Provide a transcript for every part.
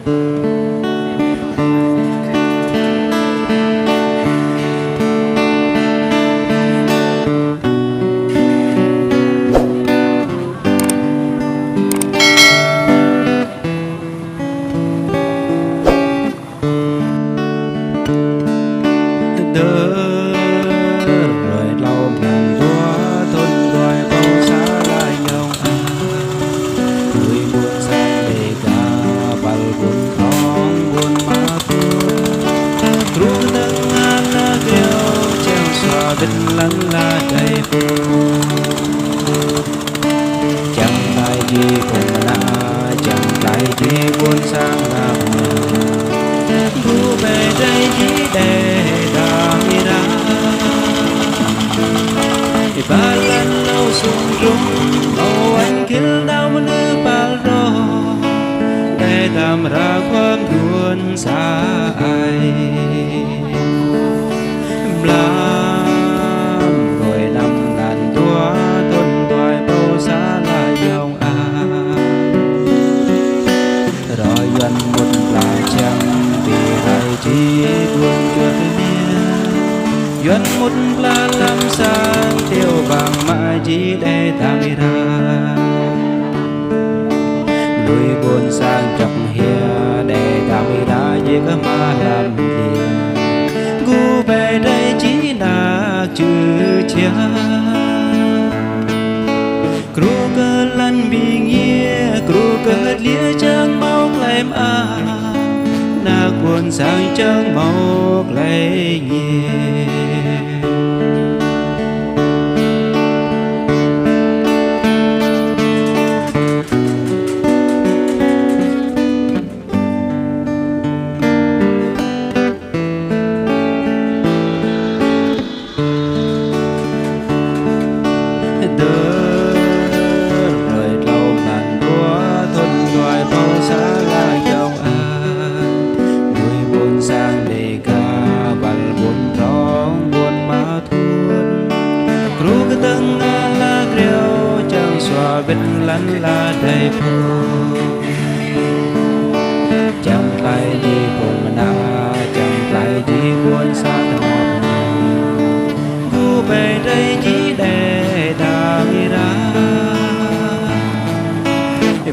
rồi lâu ngàn tua thôn đôi bao xa lại nhau người buồn sang để cả bal buồn thong buồn ma ru teng ana kêu treo xòa bên lăn la đầy chẳng lại gì cùng na chẳng lại gì buồn sang nào gu về đây chỉ để ba lần lâu sung rung màu anh kêu đau mà nước bao rô để đàm raความđuôn xa ai làm rồi năm ngàn tua tuần toài bao xa lại dòng rồi gần một là chẳng vì hay chỉ buồn chuột duyên một là làm sang tiêu vàng mãi chỉ để tham ra lùi buồn sang chọc hia để tham ra chỉ có mà làm liền gu về đây chỉ là chữ chia cru cơ lăn bị nghĩa cru cơ lia chẳng máu lem na buồn sang chẳng máu lấy nhẹ rồi lâu ngàn tua thôn đôi bao xa lại dòng người buồn sang để cả bal buồn thong buồn ma thuôn ru cái tầng la kêu chẳng xóa bên lăn la đầy phố chẳng lại đi cùng na chẳng lại đi buồn xa nào gu về đây chỉ để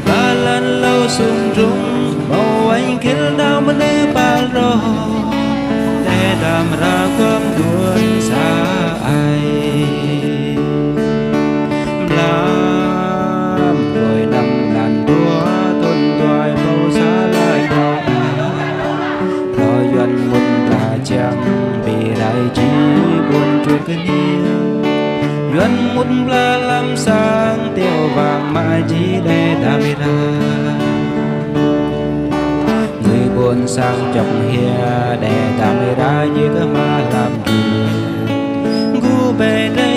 ba lần lâu sung rung màu anh kêu đau mà nước bao rô để đàm raความđuôn xa ai làm rồi năm ngàn tua tuần toài bao xa lại nhau rồi duyên một là chẳng vì đại chỉ buồn chuột cái nhiều duyên một là làm sang tiêu vàng mãi chỉ để tham ra người buồn sang chọc hia để tham ra như cái mà làm gì gu về đây